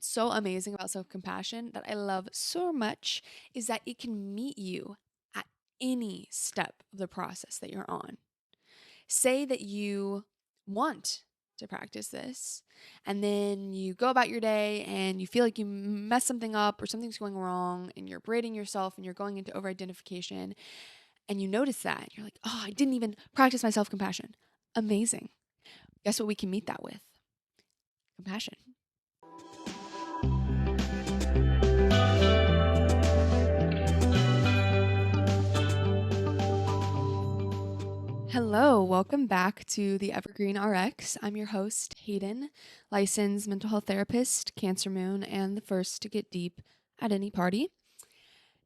what's so amazing about self-compassion that I love so much is that it can meet you at any step of the process that you're on. Say that you want to practice this, and then you go about your day and you feel like you mess something up or something's going wrong and you're berating yourself and you're going into over identification and you notice that. You're like, oh, I didn't even practice my self compassion. Amazing. Guess what we can meet that with? Compassion. Hello, welcome back to the Evergreen RX. I'm your host, Hayden, licensed mental health therapist, Cancer Moon, and the first to get deep at any party.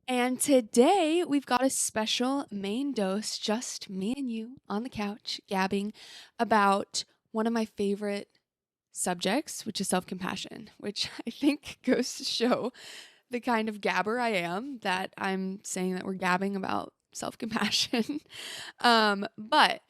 And today we've got a special main dose, just me and you on the couch, gabbing about one of my favorite subjects, which is self compassion, which I think goes to show the kind of gabber I am that I'm saying that we're gabbing about self compassion. But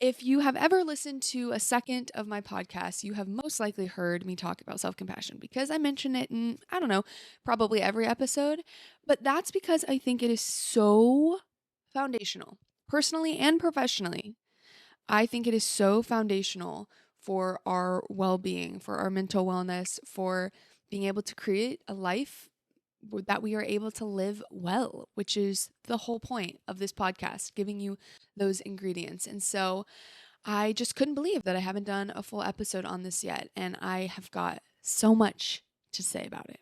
if you have ever listened to a second of my podcast, you have most likely heard me talk about self compassion because I mention it in, I don't know, probably every episode. But that's because I think it is so foundational, personally and professionally. I think it is so foundational for our well being, for our mental wellness, for being able to create a life that we are able to live well, which is the whole point of this podcast, giving you those ingredients. And so I just couldn't believe that I haven't done a full episode on this yet. And I have got so much to say about it.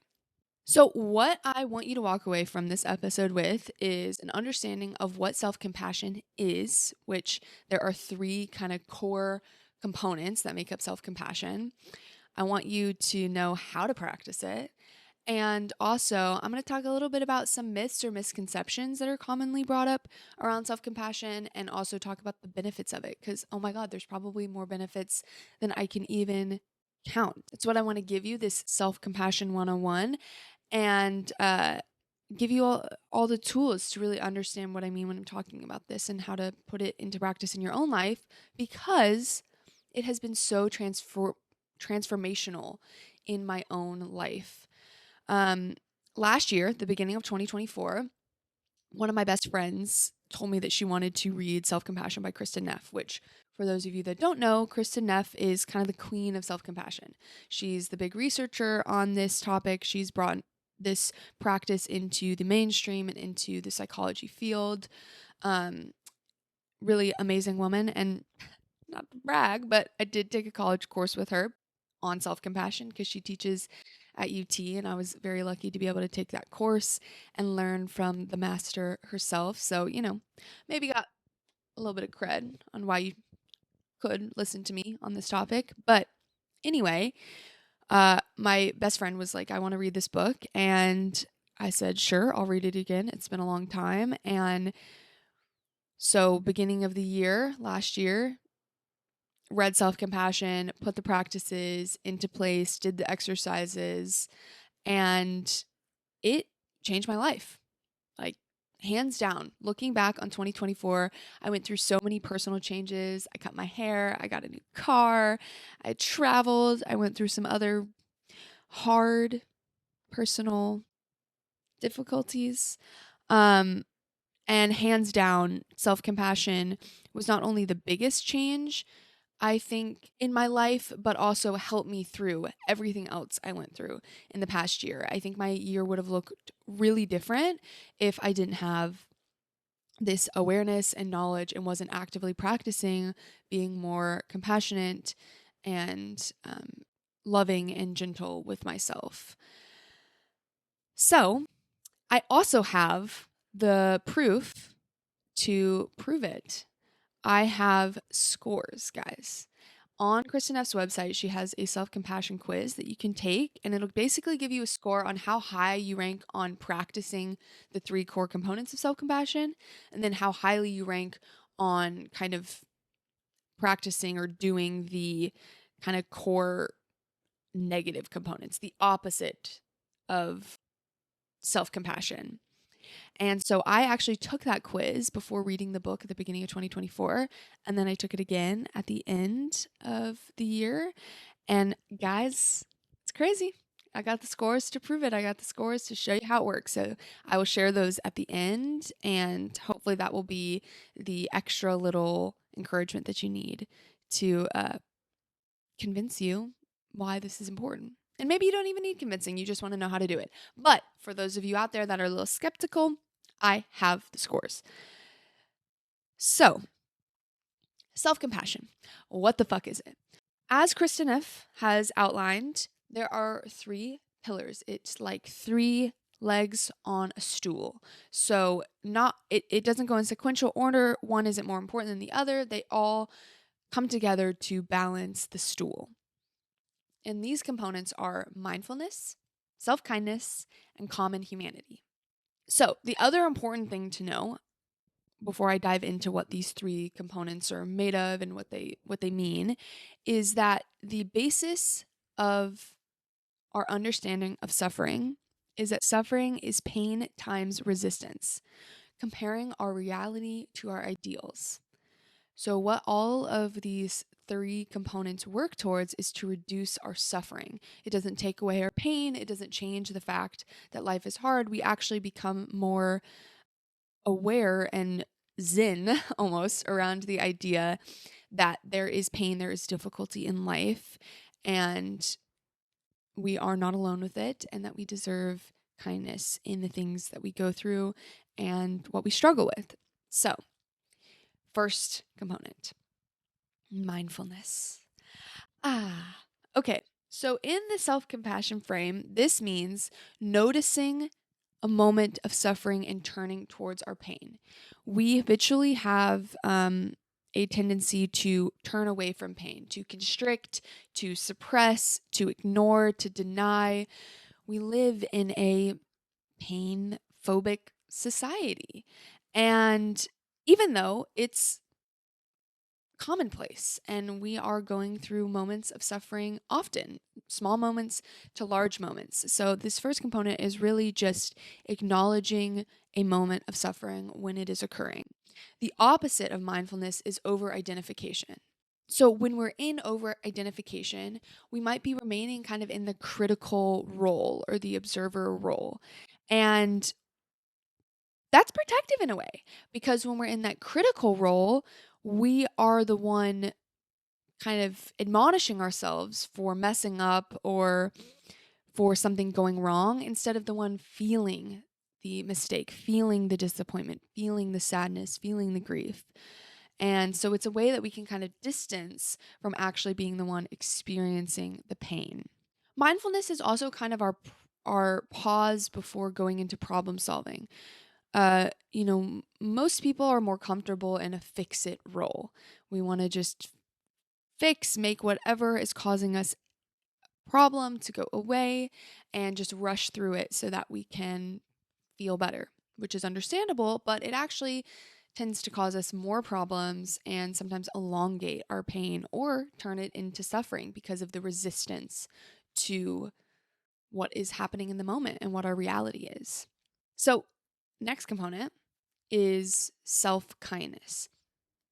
So, what I want you to walk away from this episode with is an understanding of what self compassion is, which there are three kind of core components that make up self compassion. I want you to know how to practice it. And also, I'm going to talk a little bit about some myths or misconceptions that are commonly brought up around self compassion and also talk about the benefits of it. Because, oh my God, there's probably more benefits than I can even count. It's what I want to give you, this self compassion 101, and give you all the tools to really understand what I mean when I'm talking about this and how to put it into practice in your own life, because it has been so transformational in my own life. Last year, the beginning of 2024, one of my best friends told me that she wanted to read Self Compassion by Kristen Neff, which, for those of you that don't know, Kristen Neff is kind of the queen of self compassion. She's the big researcher on this topic. She's brought this practice into the mainstream and into the psychology field. Really amazing woman. And not to brag, but I did take a college course with her on self compassion because she teaches at UT, and I was very lucky to be able to take that course and learn from the master herself. So, maybe got a little bit of cred on why you could listen to me on this topic. But anyway, my best friend was like, I want to read this book. And I said, sure, I'll read it again. It's been a long time. And so, beginning of the year, last year, read self compassion, put the practices into place, did the exercises, and it changed my life. Like, hands down. Looking back on 2024, I went through so many personal changes. I cut my hair, I got a new car, I traveled, I went through some other hard personal difficulties. And hands down, self compassion was not only the biggest change, I think, in my life, but also helped me through everything else I went through in the past year. I think my year would have looked really different if I didn't have this awareness and knowledge and wasn't actively practicing being more compassionate and loving and gentle with myself. So, I also have the proof to prove it. I have scores, guys. On Kristen Neff's website, she has a self-compassion quiz that you can take, and it'll basically give you a score on how high you rank on practicing the three core components of self-compassion, and then how highly you rank on kind of practicing or doing the kind of core negative components, the opposite of self-compassion. And so I actually took that quiz before reading the book at the beginning of 2024. And then I took it again at the end of the year. And guys, it's crazy. I got the scores to prove it. I got the scores to show you how it works. So I will share those at the end, and hopefully that will be the extra little encouragement that you need to convince you why this is important. And maybe you don't even need convincing, you just want to know how to do it. But for those of you out there that are a little skeptical, I have the scores. So, self-compassion. What the fuck is it? As Kristen Neff has outlined, there are 3 pillars. It's like 3 legs on a stool. So it doesn't go in sequential order. One isn't more important than the other. They all come together to balance the stool. And these components are mindfulness, self-kindness, and common humanity. So, the other important thing to know before I dive into what these 3 components are made of and what they mean is that the basis of our understanding of suffering is that suffering is pain times resistance, comparing our reality to our ideals. So, what all of these 3 components work towards is to reduce our suffering. It doesn't take away our pain, it doesn't change the fact that life is hard. We actually become more aware and zen almost around the idea that there is pain, there is difficulty in life, and we are not alone with it, and that we deserve kindness in the things that we go through and what we struggle with. So, first component, mindfulness. Okay. So, in the self compassion frame, this means noticing a moment of suffering and turning towards our pain. We habitually have a tendency to turn away from pain, to constrict, to suppress, to ignore, to deny. We live in a pain phobic society. And even though it's commonplace and we are going through moments of suffering often, small moments to large moments. So, this first component is really just acknowledging a moment of suffering when it is occurring. The opposite of mindfulness is over identification. So, when we're in over identification, we might be remaining kind of in the critical role or the observer role. And that's protective in a way, because when we're in that critical role, we are the one kind of admonishing ourselves for messing up or for something going wrong, instead of the one feeling the mistake, feeling the disappointment, feeling the sadness, feeling the grief. And so it's a way that we can kind of distance from actually being the one experiencing the pain. Mindfulness is also kind of our pause before going into problem solving. Most people are more comfortable in a fix it role. We want to just make whatever is causing us problem to go away and just rush through it so that we can feel better, which is understandable, but it actually tends to cause us more problems and sometimes elongate our pain or turn it into suffering because of the resistance to what is happening in the moment and what our reality is. So, next component is self-kindness.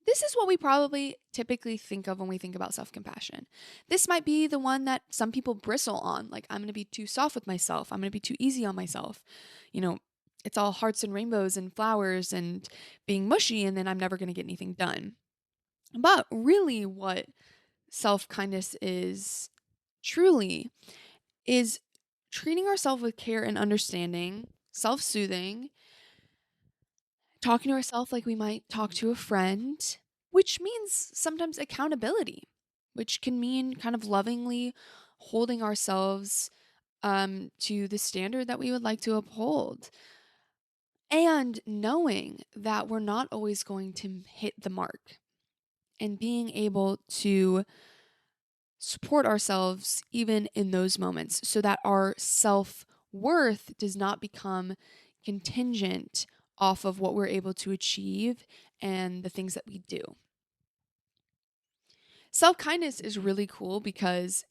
This is what we probably typically think of when we think about self-compassion. This might be the one that some people bristle on, like, I'm going to be too soft with myself. I'm going to be too easy on myself. It's all hearts and rainbows and flowers and being mushy, and then I'm never going to get anything done. But really what self-kindness is truly is treating ourselves with care and understanding, self-soothing, talking to ourselves like we might talk to a friend, which means sometimes accountability, which can mean kind of lovingly holding ourselves to the standard that we would like to uphold. And knowing that we're not always going to hit the mark, and being able to support ourselves even in those moments so that our self-worth does not become contingent off of what we're able to achieve and the things that we do. Self-kindness is really cool because,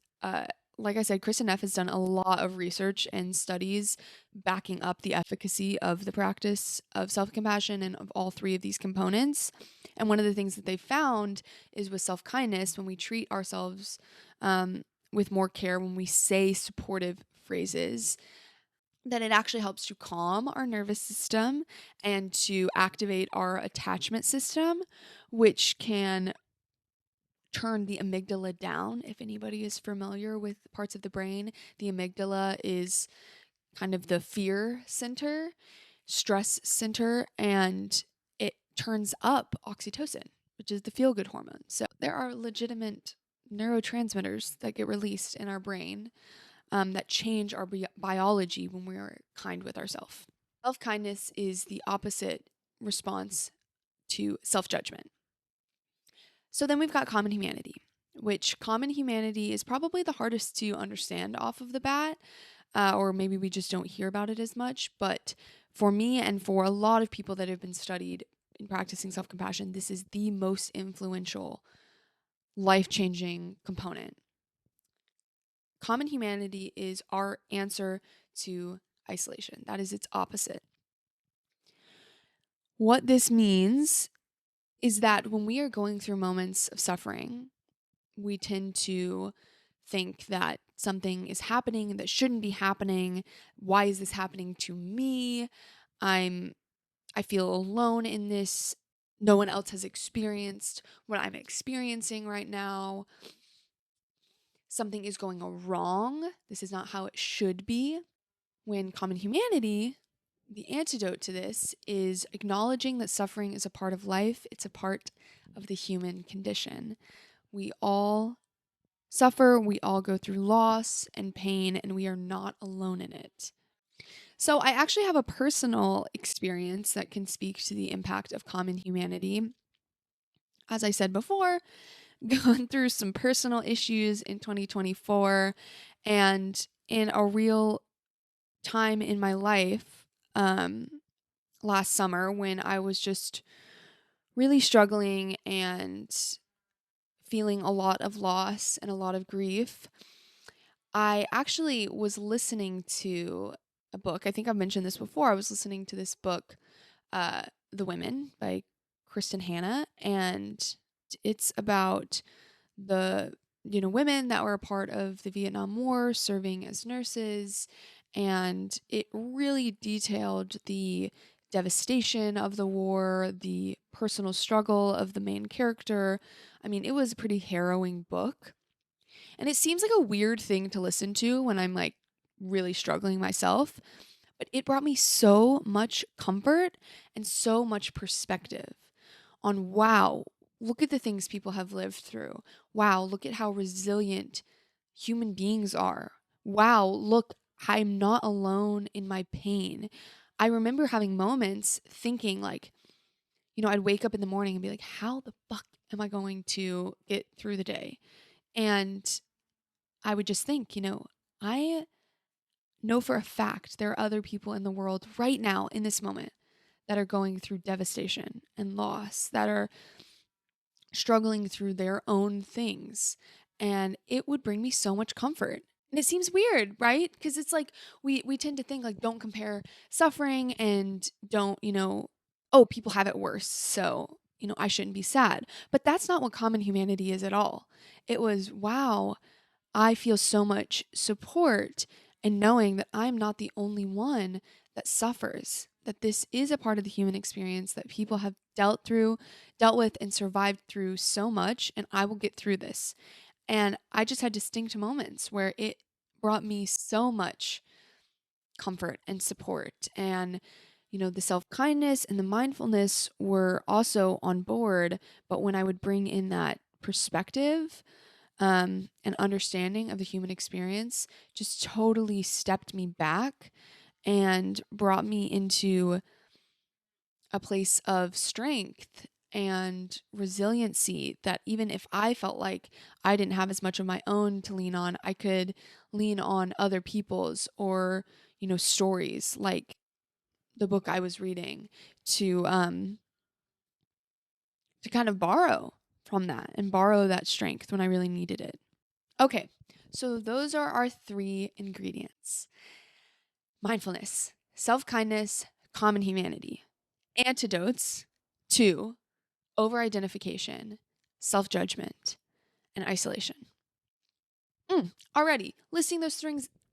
like I said, Kristen Neff has done a lot of research and studies backing up the efficacy of the practice of self-compassion and of all 3 of these components. And one of the things that they found is with self-kindness, when we treat ourselves with more care, when we say supportive, phrases, that it actually helps to calm our nervous system and to activate our attachment system, which can turn the amygdala down. If anybody is familiar with parts of the brain, the amygdala is kind of the fear center, stress center, and it turns up oxytocin, which is the feel good hormone. So there are legitimate neurotransmitters that get released in our brain that change our biology when we are kind with ourselves. Self kindness is the opposite response to self judgment. So then we've got common humanity, which common humanity is probably the hardest to understand off of the bat, or maybe we just don't hear about it as much. But for me and for a lot of people that have been studied in practicing self compassion, this is the most influential, life changing component. Common humanity is our answer to isolation. That is its opposite. What this means is that when we are going through moments of suffering, we tend to think that something is happening that shouldn't be happening. Why is this happening to me? I feel alone in this. No one else has experienced what I'm experiencing right now. Something is going wrong. This is not how it should be. When common humanity, the antidote to this is acknowledging that suffering is a part of life. It's a part of the human condition. We all suffer, we all go through loss and pain, and we are not alone in it. So I actually have a personal experience that can speak to the impact of common humanity. As I said before, gone through some personal issues in 2024, and in a real time in my life, last summer when I was just really struggling and feeling a lot of loss and a lot of grief, I actually was listening to a book. I think I've mentioned this before. I was listening to this book, The Women by Kristen Neff, and it's about the women that were a part of the Vietnam War serving as nurses, and it really detailed the devastation of the war, the personal struggle of the main character. I mean, it was a pretty harrowing book. And it seems like a weird thing to listen to when I'm like really struggling myself, but it brought me so much comfort and so much perspective on wow, look at the things people have lived through. Wow, look at how resilient human beings are. Wow, look, I'm not alone in my pain. I remember having moments thinking like, I'd wake up in the morning and be like, how the fuck am I going to get through the day? And I would just think, I know for a fact there are other people in the world right now in this moment that are going through devastation and loss, that are struggling through their own things. And it would bring me so much comfort. And it seems weird, right? Because it's like we tend to think like don't compare suffering and don't, oh, people have it worse. So, I shouldn't be sad. But that's not what common humanity is at all. It was, wow, I feel so much support in knowing that I'm not the only one that suffers, that this is a part of the human experience that people have dealt with, and survived through so much, and I will get through this. And I just had distinct moments where it brought me so much comfort and support. And, the self kindness and the mindfulness were also on board. But when I would bring in that perspective, and understanding of the human experience, just totally stepped me back and brought me into a place of strength and resiliency, that even if I felt like I didn't have as much of my own to lean on, I could lean on other people's, or, stories like the book I was reading to kind of borrow from that and borrow that strength when I really needed it. Okay, so those are our 3 ingredients: mindfulness, self kindness, common humanity. Antidotes to over identification, self judgment, and isolation. Already listing those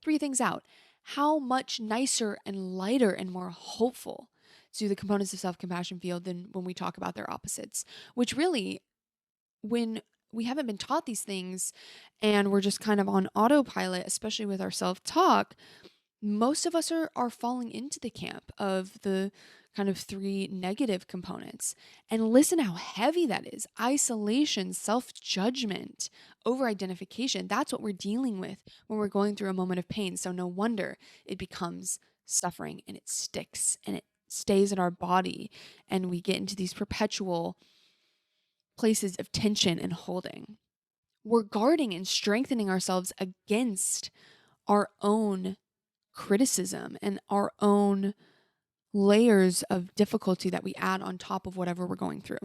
three things out, how much nicer and lighter and more hopeful do the components of self compassion feel than when we talk about their opposites? Which really, when we haven't been taught these things and we're just kind of on autopilot, especially with our self talk, most of us are falling into the camp of the kind of three negative components. And listen how heavy that is. Isolation, self-judgment, over-identification. That's what we're dealing with when we're going through a moment of pain. So no wonder it becomes suffering and it sticks and it stays in our body and we get into these perpetual places of tension and holding. We're guarding and strengthening ourselves against our own criticism and our own layers of difficulty that we add on top of whatever we're going through.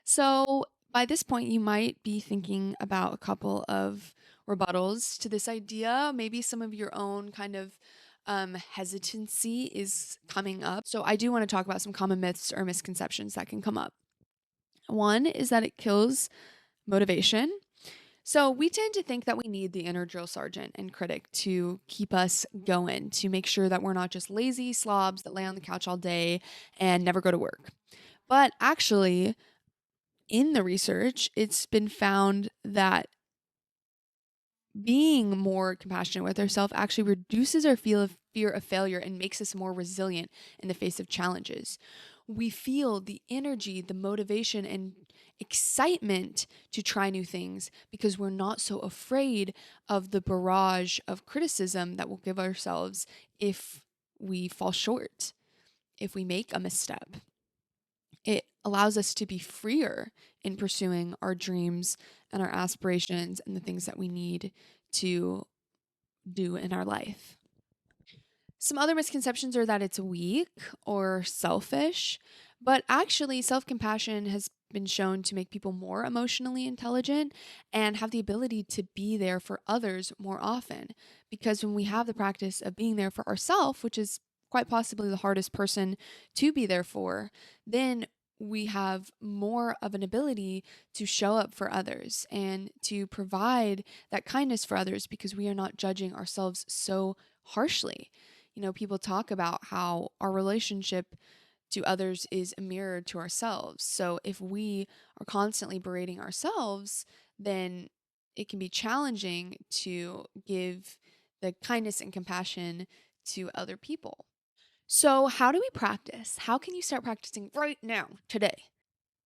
So, by this point, you might be thinking about a couple of rebuttals to this idea. Maybe some of your own kind of hesitancy is coming up. So, I do want to talk about some common myths or misconceptions that can come up. One is that it kills motivation. So we tend to think that we need the inner drill sergeant and critic to keep us going, to make sure that we're not just lazy slobs that lay on the couch all day and never go to work. But actually, in the research, it's been found that being more compassionate with ourselves actually reduces our fear of failure and makes us more resilient in the face of challenges. We feel the energy, the motivation, and excitement to try new things because we're not so afraid of the barrage of criticism that we'll give ourselves if we fall short, if we make a misstep. It allows us to be freer in pursuing our dreams and our aspirations and the things that we need to do in our life. Some other misconceptions are that it's weak or selfish, but actually, self compassion has been shown to make people more emotionally intelligent and have the ability to be there for others more often. Because when we have the practice of being there for ourselves, which is quite possibly the hardest person to be there for, then we have more of an ability to show up for others and to provide that kindness for others because we are not judging ourselves so harshly. You know, people talk about how our relationship to others is a mirror to ourselves. So if we are constantly berating ourselves, then it can be challenging to give the kindness and compassion to other people. So, how do we practice? How can you start practicing right now, today?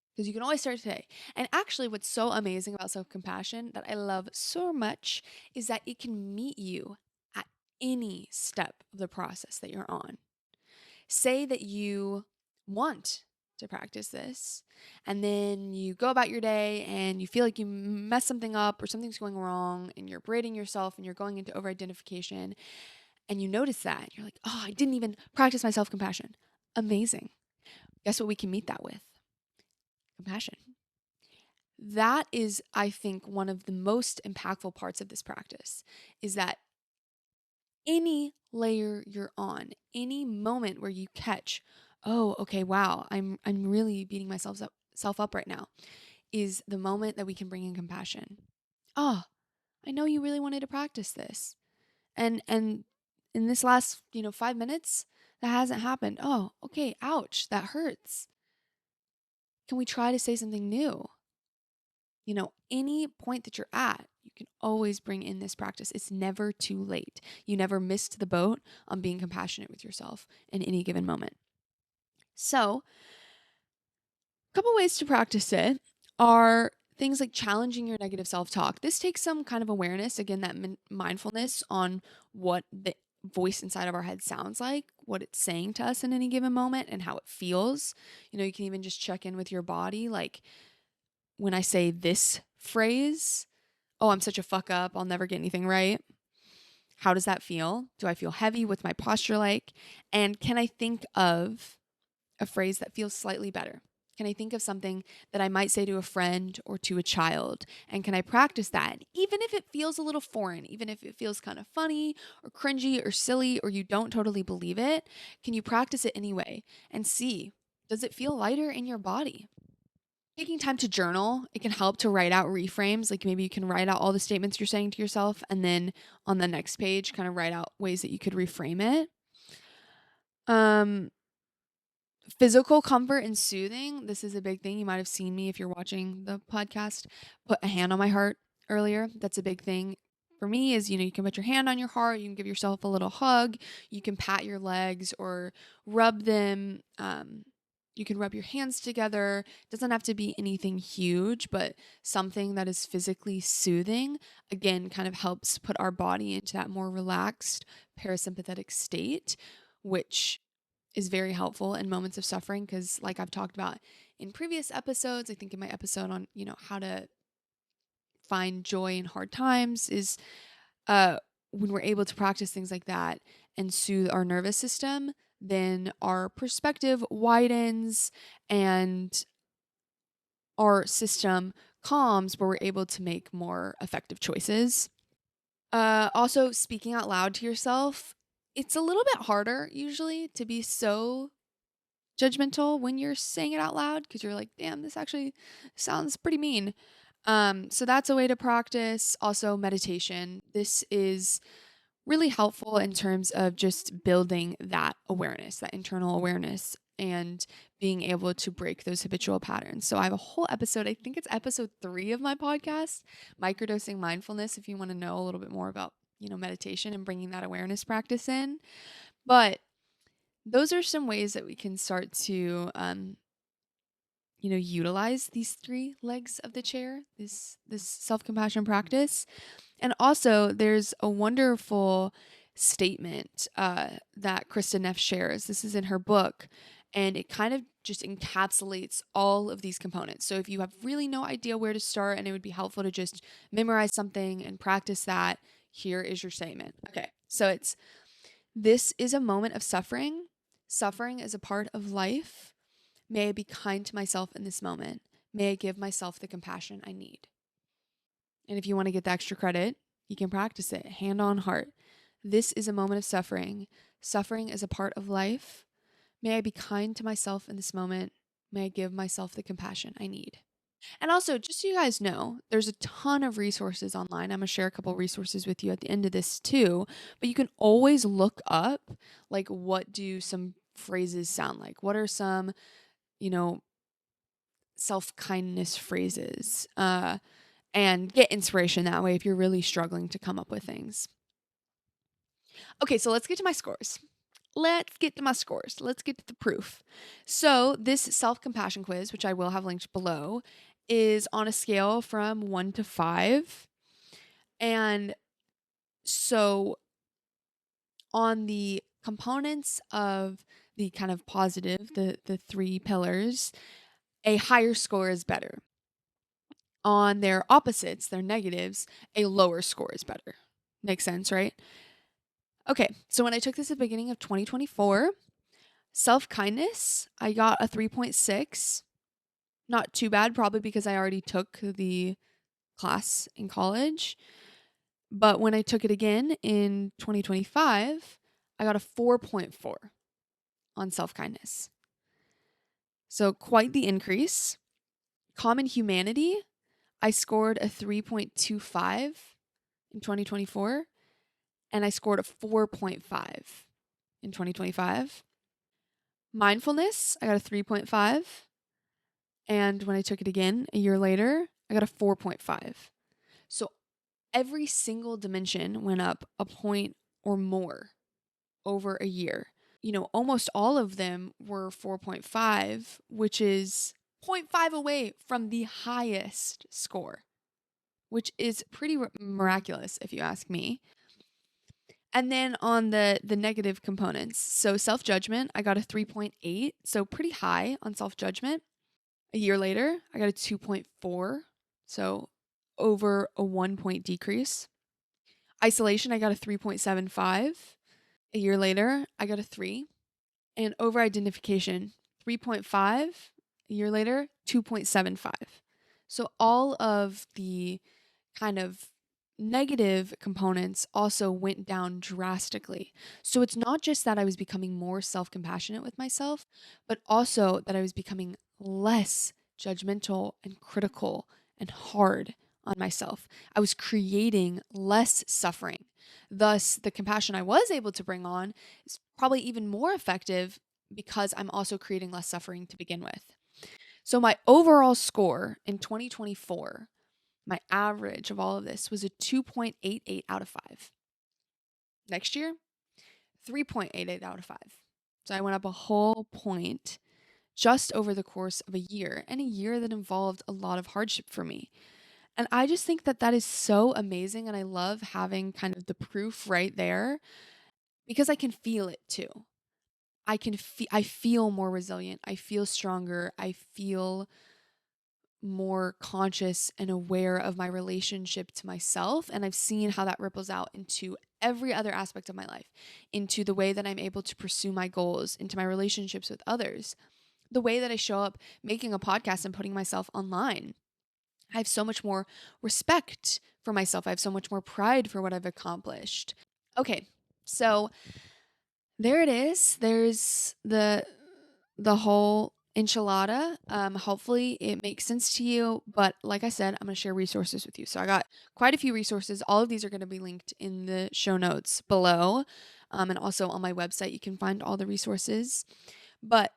Because you can always start today. And actually, what's so amazing about self compassion that I love so much is that it can meet you at any step of the process that you're on. Say that you want to practice this, and then you go about your day and you feel like you mess something up or something's going wrong, and you're berating yourself and you're going into over identification, and you notice that. You're like, oh, I didn't even practice my self compassion. Amazing. Guess what we can meet that with? Compassion. That is, I think, one of the most impactful parts of this practice is that any layer you're on, any moment where you catch, oh, okay, wow, I'm really beating myself up right now, is the moment that we can bring in compassion. Oh, I know you really wanted to practice this. And in this last, 5 minutes, that hasn't happened. Oh, okay, ouch, that hurts. Can we try to say something new? Any point that you're at, you can always bring in this practice. It's never too late. You never missed the boat on being compassionate with yourself in any given moment. So, a couple ways to practice it are things like challenging your negative self-talk. This takes some kind of awareness, again, that mindfulness on what the voice inside of our head sounds like, what it's saying to us in any given moment, and how it feels. You can even just check in with your body, like, when I say this phrase, oh, I'm such a fuck up, I'll never get anything right. How does that feel? Do I feel heavy? What's my posture like? And can I think of a phrase that feels slightly better? Can I think of something that I might say to a friend or to a child? And can I practice that? Even if it feels a little foreign, even if it feels kind of funny or cringy or silly or you don't totally believe it, can you practice it anyway and see, does it feel lighter in your body? taking time to journal, it can help to write out reframes. Like maybe you can write out all the statements you're saying to yourself, and then on the next page, kind of write out ways that you could reframe it. Physical comfort and soothing. This is a big thing. You might have seen me if you're watching the podcast, put a hand on my heart earlier. That's a big thing for me is, you can put your hand on your heart. You can give yourself a little hug. You can pat your legs or rub them. You can rub your hands together. It doesn't have to be anything huge, but something that is physically soothing, again, kind of helps put our body into that more relaxed parasympathetic state, which is very helpful in moments of suffering because, like I've talked about in previous episodes, I think in my episode on, how to find joy in hard times is when we're able to practice things like that and soothe our nervous system, then our perspective widens and our system calms where we're able to make more effective choices. Also, speaking out loud to yourself, it's a little bit harder usually to be so judgmental when you're saying it out loud because you're like, damn, this actually sounds pretty mean. So that's a way to practice. Also, meditation. This is really helpful in terms of just building that awareness, that internal awareness, and being able to break those habitual patterns. So I have a whole episode, I think it's episode 3 of my podcast, Microdosing Mindfulness, if you want to know a little bit more about, meditation and bringing that awareness practice in. But those are some ways that we can start to, utilize these 3 legs of the chair, this self-compassion practice. And also, there's a wonderful statement that Kristen Neff shares. This is in her book, and it kind of just encapsulates all of these components. So if you have really no idea where to start and it would be helpful to just memorize something and practice that, here is your statement. Okay, so this is a moment of suffering. Suffering is a part of life. May I be kind to myself in this moment. May I give myself the compassion I need. And if you want to get the extra credit, you can practice it hand on heart. This is a moment of suffering. Suffering is a part of life. May I be kind to myself in this moment. May I give myself the compassion I need. And also, just so you guys know, there's a ton of resources online. I'm going to share a couple resources with you at the end of this too. But you can always look up, like, what do some phrases sound like? What are some, self-kindness phrases? And get inspiration that way if you're really struggling to come up with things. Okay, so let's get to my scores. Let's get to the proof. So this self-compassion quiz, which I will have linked below, is on a scale from 1 to 5. And so on the components of the kind of positive, the 3 pillars, a higher score is better. On their opposites, their negatives, a lower score is better. Makes sense, right? Okay, so when I took this at the beginning of 2024, self-kindness, I got a 3.6. Not too bad, probably because I already took the class in college. But when I took it again in 2025, I got a 4.4 on self-kindness. So quite the increase. Common humanity, I scored a 3.25 in 2024, and I scored a 4.5 in 2025. Mindfulness, I got a 3.5, and when I took it again a year later, I got a 4.5. So every single dimension went up a point or more over a year. Almost all of them were 4.5, which is 0.5 away from the highest score, which is pretty miraculous if you ask me. And then on the negative components, so self-judgment, I got a 3.8, so pretty high on self-judgment. A year later, I got a 2.4, so over a 1-point decrease. Isolation, I got a 3.75. A year later, I got a 3. And over-identification, 3.5. A year later, 2.75. So all of the kind of negative components also went down drastically. So it's not just that I was becoming more self-compassionate with myself, but also that I was becoming less judgmental and critical and hard on myself. I was creating less suffering. Thus, the compassion I was able to bring on is probably even more effective because I'm also creating less suffering to begin with. So, my overall score in 2024, my average of all of this was a 2.88 out of 5. Next year, 3.88 out of 5. So, I went up a whole point just over the course of a year, and a year that involved a lot of hardship for me. And I just think that that is so amazing. And I love having kind of the proof right there because I can feel it too. I feel more resilient. I feel stronger. I feel more conscious and aware of my relationship to myself. And I've seen how that ripples out into every other aspect of my life, into the way that I'm able to pursue my goals, into my relationships with others, the way that I show up making a podcast and putting myself online. I have so much more respect for myself. I have so much more pride for what I've accomplished. Okay, so there it is. There's the whole enchilada. Hopefully it makes sense to you. But like I said, I'm going to share resources with you. So I got quite a few resources. All of these are going to be linked in the show notes below. And also on my website, you can find all the resources. But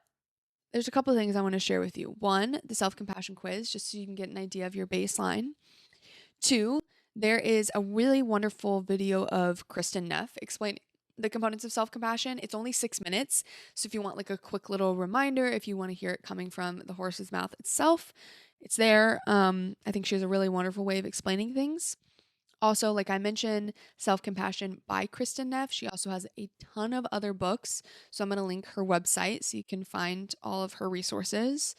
there's a couple of things I want to share with you. One, the self-compassion quiz, just so you can get an idea of your baseline. Two, there is a really wonderful video of Kristen Neff explaining the components of self-compassion. It's only 6 minutes. So if you want like a quick little reminder, if you want to hear it coming from the horse's mouth itself, it's there. I think she has a really wonderful way of explaining things. Also, like I mentioned, Self-Compassion by Kristen Neff. She also has a ton of other books. So I'm going to link her website so you can find all of her resources.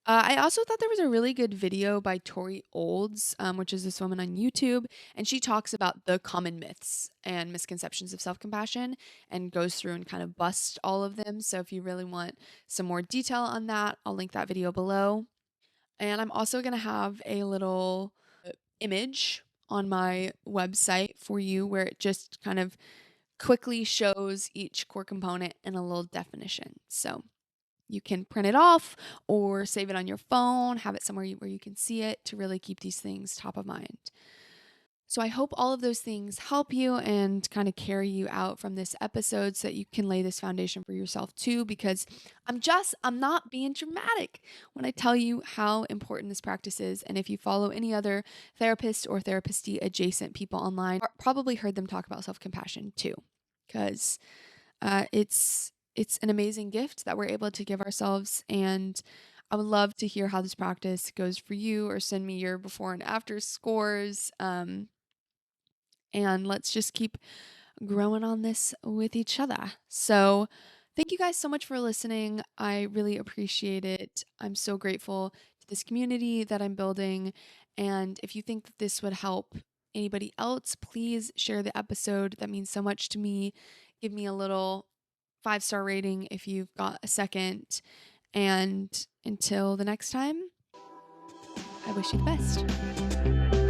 I also thought there was a really good video by Tori Olds, which is this woman on YouTube, and she talks about the common myths and misconceptions of self-compassion and goes through and kind of busts all of them. So if you really want some more detail on that, I'll link that video below. And I'm also going to have a little image on my website for you where it just kind of quickly shows each core component and a little definition. So you can print it off or save it on your phone, have it somewhere where you can see it to really keep these things top of mind. So I hope all of those things help you and kind of carry you out from this episode so that you can lay this foundation for yourself too, because I'm not being dramatic when I tell you how important this practice is. And if you follow any other therapist or therapist-y adjacent people online, probably heard them talk about self-compassion too, because it's an amazing gift that we're able to give ourselves. And I would love to hear how this practice goes for you, or send me your before and after scores. And let's just keep growing on this with each other. So thank you guys so much for listening. I really appreciate it. I'm so grateful to this community that I'm building. And if you think that this would help anybody else, please share the episode. That means so much to me. Give me a little 5-star rating if you've got a second. And until the next time, I wish you the best.